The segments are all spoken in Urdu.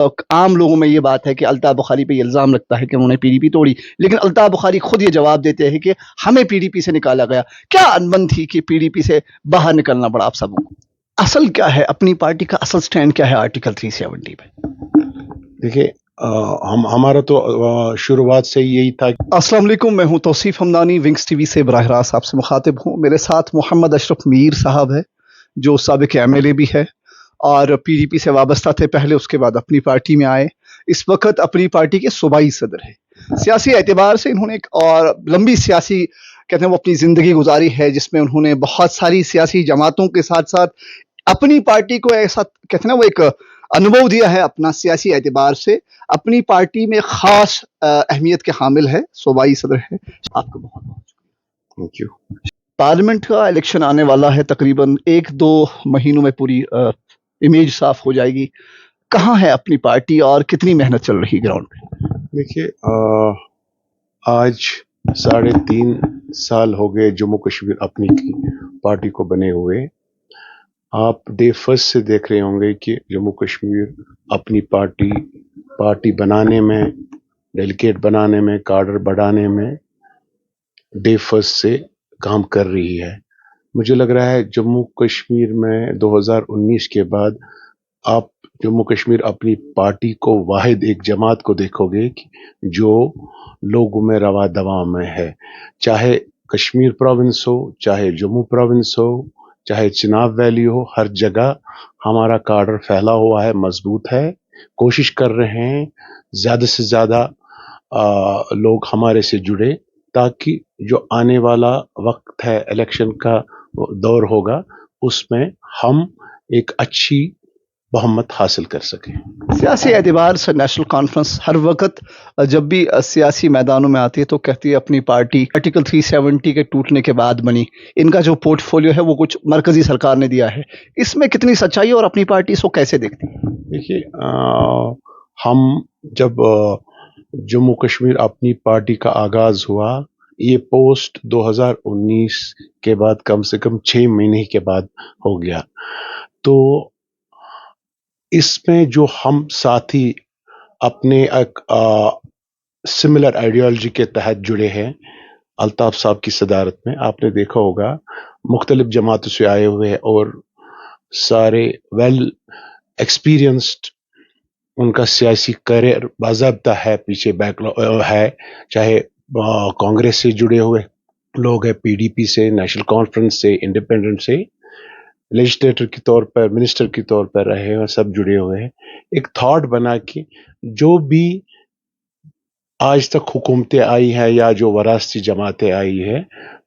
عام لوگوں میں یہ بات ہے کہ الطاف بخاری پہ یہ الزام لگتا ہے کہ انہوں نے پی ڈی پی توڑی، لیکن الطاف بخاری خود یہ جواب دیتے ہیں کہ ہمیں پی ڈی پی سے نکالا گیا. کیا انبن تھی کہ پی ڈی پی سے باہر نکلنا پڑا آپ سبوں کو؟ اصل کیا ہے اپنی پارٹی کا اصل سٹینڈ کیا ہے آرٹیکل 370 پہ؟ دیکھیے ہمارا تو شروعات سے یہی تھا. السلام علیکم، میں ہوں توصیف ہمدانی، ونگز ٹی وی سے براہ راست آپ سے مخاطب ہوں. میرے ساتھ محمد اشرف میر صاحب ہے جو سابق ایم ایل اے بھی ہے اور پی ڈی پی سے وابستہ تھے پہلے، اس کے بعد اپنی پارٹی میں آئے. اس وقت اپنی پارٹی کے صوبائی صدر ہیں. سیاسی اعتبار سے انہوں نے ایک اور لمبی سیاسی کہتے ہیں وہ اپنی زندگی گزاری ہے جس میں انہوں نے بہت ساری سیاسی جماعتوں کے ساتھ ساتھ اپنی پارٹی کو ایسا کہتے ہیں نا وہ ایک انبھو دیا ہے اپنا. سیاسی اعتبار سے اپنی پارٹی میں خاص اہمیت کے حامل ہے، صوبائی صدر ہے. آپ کو بہت بہت تھینک یو. پارلیمنٹ کا الیکشن آنے والا ہے، تقریباً 1-2 مہینوں میں پوری امیج صاف ہو جائے گی. کہاں ہے اپنی پارٹی اور کتنی محنت چل رہی گراؤنڈ پہ؟ دیکھیے آج 3.5 سال ہو گئے جموں کشمیر اپنی پارٹی کو بنے ہوئے. آپ ڈے فرسٹ سے دیکھ رہے ہوں گے کہ جموں کشمیر اپنی پارٹی بنانے میں، ڈیلیگیٹ بنانے میں، کارڈر بڑھانے میں ڈے فرسٹ سے کام کر رہی ہے. مجھے لگ رہا ہے جموں کشمیر میں 2019 کے بعد آپ جموں کشمیر اپنی پارٹی کو واحد ایک جماعت کو دیکھو گے جو لوگوں میں روا دوا میں ہے. چاہے کشمیر پروونس ہو، چاہے جموں پروونس ہو، چاہے چناب ویلی ہو، ہر جگہ ہمارا کارڈر پھیلا ہوا ہے، مضبوط ہے. کوشش کر رہے ہیں زیادہ سے زیادہ لوگ ہمارے سے جڑے تاکہ جو آنے والا وقت ہے الیکشن کا دور ہوگا اس میں ہم ایک اچھی بہمت حاصل کر سکیں. سیاسی اعتبار سے نیشنل کانفرنس ہر وقت جب بھی سیاسی میدانوں میں آتی ہے تو کہتی ہے اپنی پارٹی آرٹیکل 370 کے ٹوٹنے کے بعد بنی. ان کا جو پورٹ فولیو ہے وہ کچھ مرکزی سرکار نے دیا ہے، اس میں کتنی سچائی اور اپنی پارٹی اس کو کیسے دیکھتی ہے؟ دیکھیے ہم جب جموں کشمیر اپنی پارٹی کا آغاز ہوا، یہ پوسٹ 2019 کے بعد کم سے کم 6 مہینے کے بعد ہو گیا. تو اس میں جو ہم ساتھی اپنے ایک سملر آئیڈیالوجی کے تحت جڑے ہیں، الطاف صاحب کی صدارت میں آپ نے دیکھا ہوگا مختلف جماعتوں سے آئے ہوئے اور سارے ویل ایکسپیرینسڈ، ان کا سیاسی کریئر باضابطہ ہے، پیچھے بیک ہے. چاہے کانگریس سے جڑے ہوئے لوگ ہیں، پی ڈی پی سے، نیشنل کانفرنس سے، انڈیپینڈنٹ سے، لیجسلیٹر کے طور پر، منسٹر کے طور پر رہے ہیں، سب جڑے ہوئے ہیں. ایک تھاٹ بنا کہ جو بھی آج تک حکومتیں آئی ہیں یا جو وراثتی جماعتیں آئی ہیں،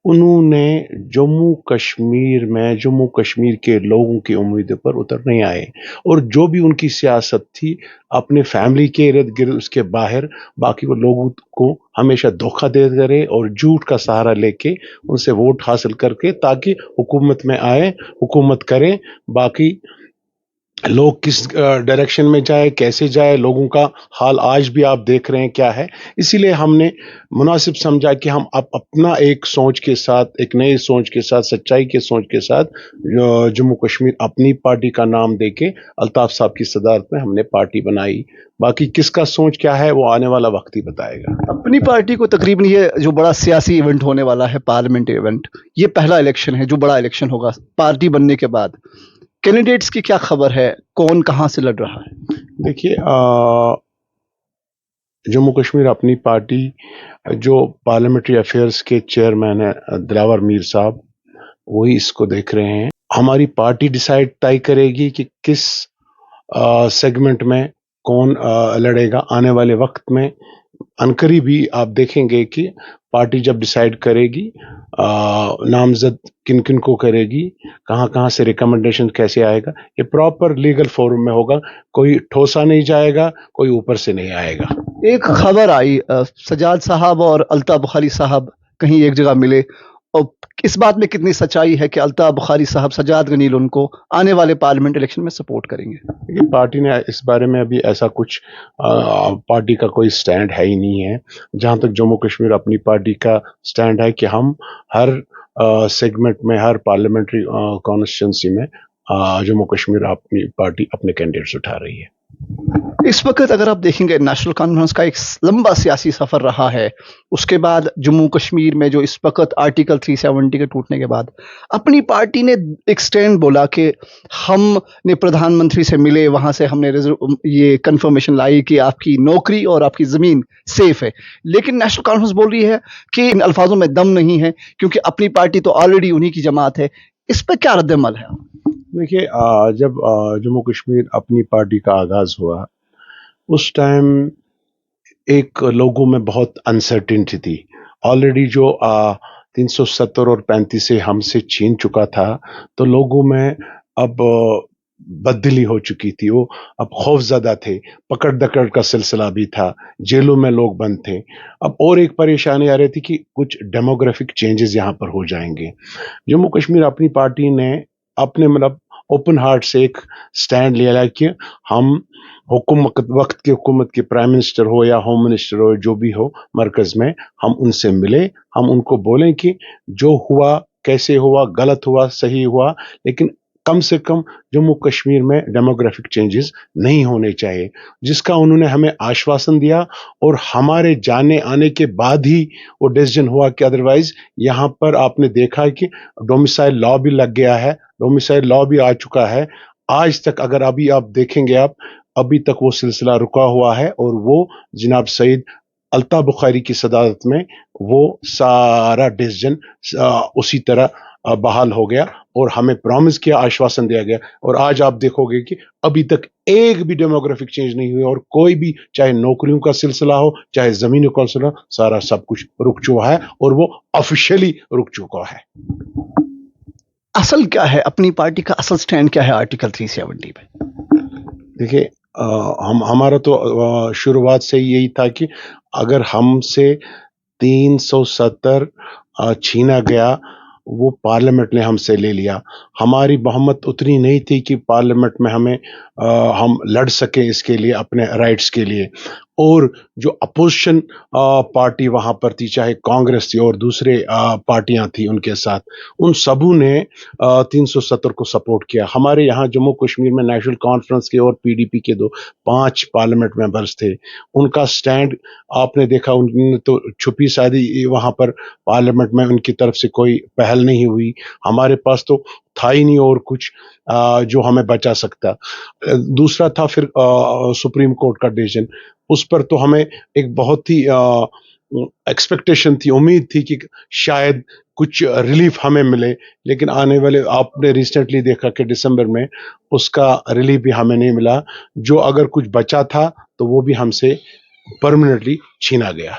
انہوں نے جموں کشمیر میں جموں کشمیر کے لوگوں کی امیدوں پر اتر نہیں آئے، اور جو بھی ان کی سیاست تھی اپنے فیملی کے ارد گرد، اس کے باہر باقی وہ لوگوں کو ہمیشہ دھوکہ دیتے رہے اور جھوٹ کا سہارا لے کے ان سے ووٹ حاصل کر کے تاکہ حکومت میں آئے، حکومت کریں. باقی لوگ کس ڈائریکشن میں جائے، کیسے جائے، لوگوں کا حال آج بھی آپ دیکھ رہے ہیں کیا ہے. اسی لیے ہم نے مناسب سمجھا کہ ہم اپنا ایک سوچ کے ساتھ، ایک نئے سوچ کے ساتھ، سچائی کے سوچ کے ساتھ جموں کشمیر اپنی پارٹی کا نام دے کے الطاف صاحب کی صدارت میں ہم نے پارٹی بنائی. باقی کس کا سوچ کیا ہے وہ آنے والا وقت ہی بتائے گا. اپنی پارٹی کو تقریباً یہ جو بڑا سیاسی ایونٹ ہونے والا ہے، پارلیمنٹ ایونٹ، یہ پہلا الیکشن ہے جو بڑا الیکشن ہوگا پارٹی بننے کے بعد. کینڈیڈیٹس کی کیا خبر ہے، کون کہاں سے لڑ رہا ہے؟ دیکھیے جموں کشمیر اپنی پارٹی جو پارلیمنٹری افیئرس کے چیئرمین ہیں دلاور میر صاحب، وہی اس کو دیکھ رہے ہیں. ہماری پارٹی ڈیسائیڈ طے کرے گی کہ کس سیگمنٹ میں کون لڑے گا. آنے والے وقت میں عنقریب بھی آپ دیکھیں گے کہ پارٹی جب ڈیسائیڈ کرے گی نامزد کن کن کو کرے گی، کہاں کہاں سے ریکمنڈیشن کیسے آئے گا، یہ پراپر لیگل فورم میں ہوگا. کوئی ٹھوسا نہیں جائے گا، کوئی اوپر سے نہیں آئے گا. ایک خبر آئی سجاد صاحب اور الطاف بخاری صاحب کہیں ایک جگہ ملے، اور اس بات میں کتنی سچائی ہے کہ الطاف بخاری صاحب سجاد غنیل ان کو آنے والے پارلیمنٹ الیکشن میں سپورٹ کریں گے؟ پارٹی نے اس بارے میں ابھی ایسا کچھ پارٹی کا کوئی سٹینڈ ہے ہی نہیں ہے. جہاں تک جموں کشمیر اپنی پارٹی کا سٹینڈ ہے کہ ہم ہر سیگمنٹ میں، ہر پارلیمنٹری کانسٹیٹوینسی میں جموں کشمیر اپنی پارٹی اپنے کینڈیڈیٹس اٹھا رہی ہے. اس وقت اگر آپ دیکھیں گے نیشنل کانفرنس کا ایک لمبا سیاسی سفر رہا ہے، اس کے بعد جموں کشمیر میں جو اس وقت آرٹیکل 370 کے ٹوٹنے کے بعد اپنی پارٹی نے ایک سٹینڈ بولا کہ ہم نے پردھان منتری سے ملے، وہاں سے ہم نے یہ کنفرمیشن لائی کہ آپ کی نوکری اور آپ کی زمین سیف ہے، لیکن نیشنل کانفرنس بول رہی ہے کہ ان الفاظوں میں دم نہیں ہے کیونکہ اپنی پارٹی تو آلریڈی انہی کی جماعت ہے. اس پہ کیا رد عمل ہے؟ دیکھیے جب جموں کشمیر اپنی پارٹی کا آغاز ہوا اس ٹائم ایک لوگوں میں بہت انسرٹنٹی تھی. آلریڈی جو 370 اور 35 سے ہم سے چھین چکا تھا تو لوگوں میں اب بددلی ہو چکی تھی. وہ اب خوف زدہ تھے، پکڑ دکڑ کا سلسلہ بھی تھا، جیلوں میں لوگ بند تھے. اب اور ایک پریشانی آ رہی تھی کہ کچھ ڈیموگرافک چینجز یہاں پر ہو جائیں گے. جموں کشمیر اپنی پارٹی نے اپنے اوپن ہارٹ سے ایک سٹینڈ لیا کہ ہم وقت کی حکومت کے پرائم منسٹر ہو یا ہوم منسٹر ہو جو بھی ہو مرکز میں، ہم ان سے ملے، ہم ان کو بولیں کہ جو ہوا کیسے ہوا، غلط ہوا صحیح ہوا، لیکن کم سے کم جموں کشمیر میں ڈیموگرافک چینجز نہیں ہونے چاہیے، جس کا انہوں نے ہمیں آشواسن دیا. اور ہمارے جانے آنے کے بعد ہی وہ ڈیسیجن ہوا کہ ادروائز یہاں پر آپ نے دیکھا کہ ڈومیسائل لا بھی لگ گیا ہے، ڈومیسائل لا بھی آ چکا ہے. آج تک اگر ابھی آپ دیکھیں گے ابھی تک وہ سلسلہ رکا ہوا ہے، اور وہ جناب سعید الطاف بخاری کی صدارت میں وہ سارا ڈیسیجن اسی طرح بحال ہو گیا اور ہمیں پرومس کیا، آشواسن دیا گیا. اور آج آپ دیکھو گے کہ ابھی تک ایک بھی ڈیموگرافک چینج نہیں ہوئی، اور کوئی بھی چاہے نوکریوں کا سلسلہ ہو چاہے زمینوں کا سلسلہ، سارا سب کچھ رک چکا ہے اور وہ آفیشلی رک چکا ہے. اصل کیا ہے اپنی پارٹی کا اصل سٹینڈ کیا ہے آرٹیکل 370 پہ؟ دیکھیے ہمارا تو شروعات سے یہی تھا کہ اگر ہم سے 370 چھینا گیا، وہ پارلیمنٹ نے ہم سے لے لیا. ہماری بہمت اتنی نہیں تھی کہ پارلیمنٹ میں ہم لڑ سکیں اس کے لیے، اپنے رائٹس کے لیے. اور جو اپوزیشن پارٹی وہاں پر تھی، چاہے کانگریس تھی اور دوسرے پارٹیاں تھیں ان کے ساتھ، ان سبوں نے 370 کو سپورٹ کیا. ہمارے یہاں جموں کشمیر میں نیشنل کانفرنس کے اور PDP کے 5 پارلیمنٹ ممبرز تھے. ان کا سٹینڈ آپ نے دیکھا، ان نے تو چھپی سادی وہاں پر پارلیمنٹ میں ان کی طرف سے کوئی پہل نہیں ہوئی. ہمارے پاس تو تھا ہی نہیں اور کچھ جو ہمیں بچا سکتا. دوسرا تھا پھر سپریم کورٹ کا ڈیسیژن. اس پر تو ہمیں ایک بہت ہی ایکسپیکٹیشن تھی، امید تھی کہ شاید کچھ ریلیف ہمیں ملے، لیکن آنے والے آپ نے ریسنٹلی دیکھا کہ دسمبر میں اس کا ریلیف بھی ہمیں نہیں ملا. جو اگر کچھ بچا تھا تو وہ بھی ہم سے پرماننٹلی چھینا گیا.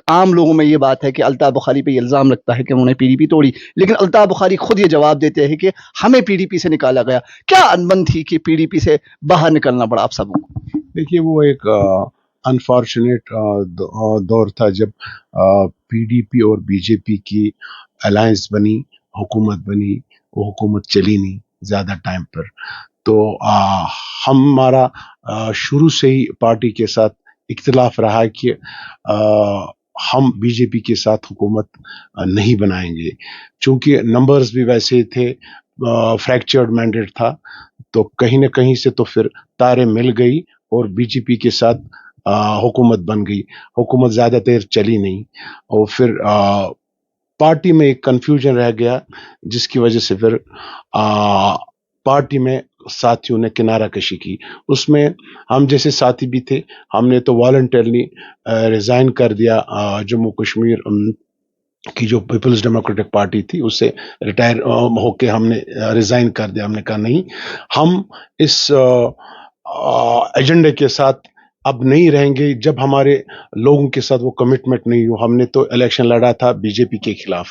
عام لوگوں میں یہ بات ہے کہ الطاف بخاری پہ یہ الزام لگتا ہے کہ انہوں نے PDP توڑی، لیکن الطاف بخاری خود یہ جواب دیتے ہیں کہ ہمیں PDP سے نکالا گیا. کیا انبن تھی کہ PDP سے باہر نکلنا پڑا آپ سبوں کو؟ دیکھیے وہ ایک انفارچونیٹ دور تھا جب PDP اور BJP کی الائنس بنی، حکومت بنی. وہ حکومت چلی نہیں زیادہ ٹائم پر. تو ہمارا شروع سے ہی پارٹی کے ساتھ اختلاف رہا کہ ہم BJP کے ساتھ حکومت نہیں بنائیں گے، چونکہ نمبرز بھی ویسے تھے، فریکچرڈ مینڈیٹ تھا. تو کہیں نہ کہیں سے تو پھر تارے مل گئی اور BJP کے ساتھ حکومت بن گئی. حکومت زیادہ دیر چلی نہیں اور پھر پارٹی میں ایک کنفیوژن رہ گیا، جس کی وجہ سے پھر پارٹی میں ساتھیوں نے کنارہ کشی کی. اس میں ہم جیسے ساتھی بھی تھے، ہم نے تو والنٹرلی ریزائن کر دیا. جموں کشمیر کی جو پیپلز ڈیموکریٹک پارٹی تھی اس سے ریٹائر ہو کے ہم نے ریزائن کر دیا. ہم نے کہا نہیں، ہم اس ایجنڈے کے ساتھ اب نہیں رہیں گے جب ہمارے لوگوں کے ساتھ وہ کمٹمنٹ نہیں ہو. ہم نے تو الیکشن لڑا تھا BJP کے خلاف،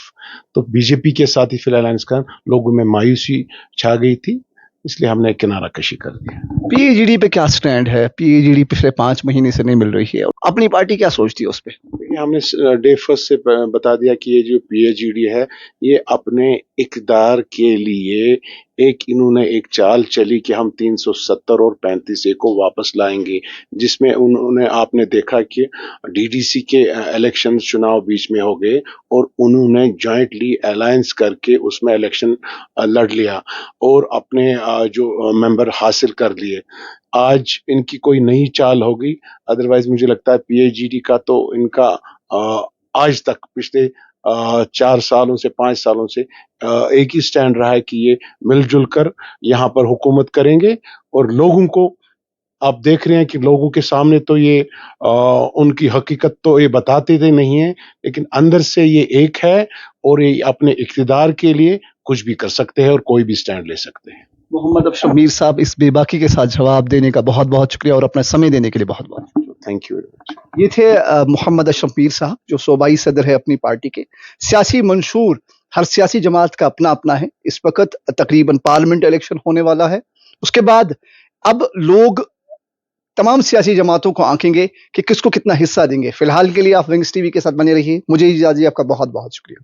تو BJP کے ساتھ ہی پھر الائنس کا لوگوں میں مایوسی چھا گئی تھی، اس لیے ہم نے کنارہ کشی کر دی. PAGD پہ کیا سٹینڈ ہے؟ PAGD پچھلے 5 مہینے سے نہیں مل رہی ہے، اپنی پارٹی کیا سوچتی ہے اس پہ؟ ہم نے ڈے فرسٹ سے بتا دیا کہ یہ جو PAGD ہے یہ اپنے اقتدار کے لیے ایک انہوں نے ایک چال چلی کہ ہم 370 اور 35A کو واپس لائیں گے، جس میں انہوں نے آپ نے دیکھا کہ ڈی ڈی سی کے الیکشن چناؤ بیچ میں ہو گئے اور انہوں نے جوائنٹلی الائنس کر کے اس میں الیکشن لڑ لیا اور اپنے جو ممبر حاصل کر لیے۔ آج ان کی کوئی نئی چال ہوگی، ادروائز مجھے لگتا ہے پی ایچ جی ڈی کا تو ان کا آج تک پچھلے 4 سالوں سے 5 سالوں سے ایک ہی سٹینڈ رہا ہے کہ یہ مل جل کر یہاں پر حکومت کریں گے، اور لوگوں کو آپ دیکھ رہے ہیں کہ لوگوں کے سامنے تو یہ ان کی حقیقت تو یہ بتاتے تھے نہیں ہیں، لیکن اندر سے یہ ایک ہے اور یہ اپنے اقتدار کے لیے کچھ بھی کر سکتے ہیں اور کوئی بھی سٹینڈ لے سکتے ہیں۔ محمد اشرف میر صاحب، اس بے باکی کے ساتھ جواب دینے کا بہت بہت شکریہ اور اپنا سمے دینے کے لیے بہت بہت تھینک یو ویری مچ۔ یہ تھے محمد اشرف میر صاحب، جو صوبائی صدر ہے اپنی پارٹی کے۔ سیاسی منشور ہر سیاسی جماعت کا اپنا اپنا ہے۔ اس وقت تقریباً پارلیمنٹ الیکشن ہونے والا ہے، اس کے بعد اب لوگ تمام سیاسی جماعتوں کو آنکیں گے کہ کس کو کتنا حصہ دیں گے۔ فی الحال کے لیے آپ ونگز ٹی وی کے ساتھ بنے رہیے، مجھے اجازت دیجیے، آپ کا بہت بہت شکریہ۔